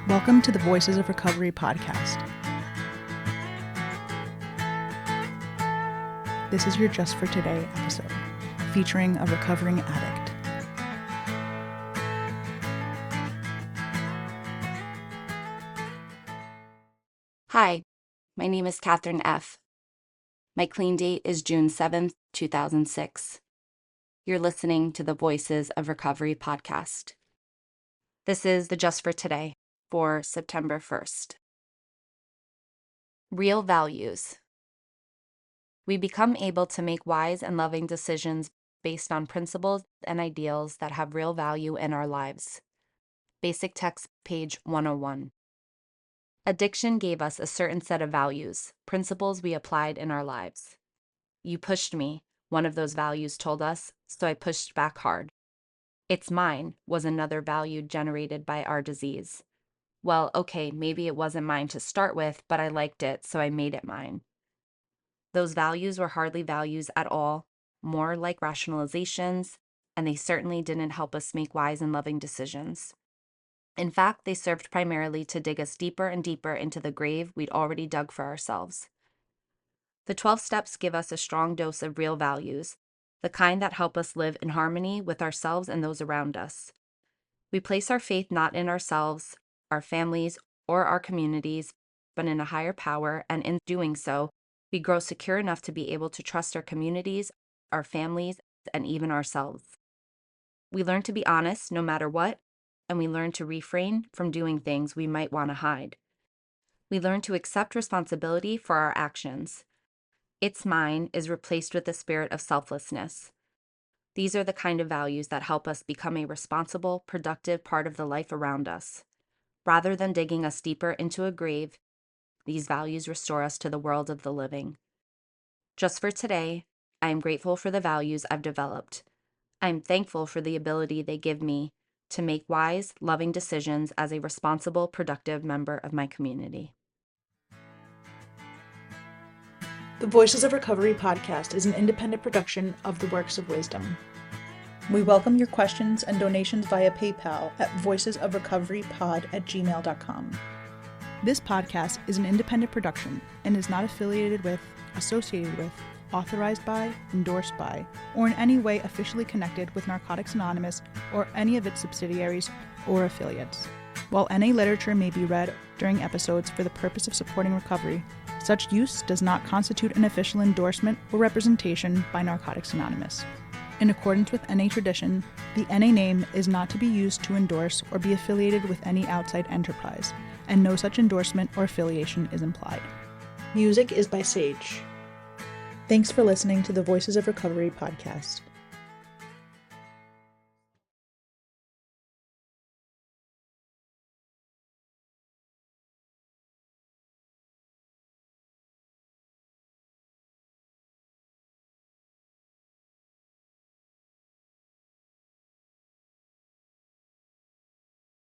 Welcome to the Voices of Recovery podcast. This is your Just for Today episode, featuring a recovering addict. Hi, my name is Katherine F. My clean date is June 7th, 2006. You're listening to the Voices of Recovery podcast. This is the Just for Today for September 1st. Real values. We become able to make wise and loving decisions based on principles and ideals that have real value in our lives. Basic text, page 101. Addiction gave us a certain set of values, principles we applied in our lives. You pushed me, one of those values told us, so I pushed back hard. It's mine was another value generated by our disease. Well, okay, maybe it wasn't mine to start with, but I liked it, so I made it mine. Those values were hardly values at all, more like rationalizations, and they certainly didn't help us make wise and loving decisions. In fact, they served primarily to dig us deeper and deeper into the grave we'd already dug for ourselves. The 12 steps give us a strong dose of real values, the kind that help us live in harmony with ourselves and those around us. We place our faith not in ourselves, our families, or our communities, but in a higher power, and in doing so, we grow secure enough to be able to trust our communities, our families, and even ourselves. We learn to be honest no matter what, and we learn to refrain from doing things we might want to hide. We learn to accept responsibility for our actions. It's mine is replaced with the spirit of selflessness. These are the kind of values that help us become a responsible, productive part of the life around us. Rather than digging us deeper into a grave, these values restore us to the world of the living. Just for today, I am grateful for the values I've developed. I am thankful for the ability they give me to make wise, loving decisions as a responsible, productive member of my community. The Voices of Recovery podcast is an independent production of the Works of Wisdom. We welcome your questions and donations via PayPal at voicesofrecoverypod@gmail.com. This podcast is an independent production and is not affiliated with, associated with, authorized by, endorsed by, or in any way officially connected with Narcotics Anonymous or any of its subsidiaries or affiliates. While NA literature may be read during episodes for the purpose of supporting recovery, such use does not constitute an official endorsement or representation by Narcotics Anonymous. In accordance with NA tradition, the NA name is not to be used to endorse or be affiliated with any outside enterprise, and no such endorsement or affiliation is implied. Music is by Sage. Thanks for listening to the Voices of Recovery podcast.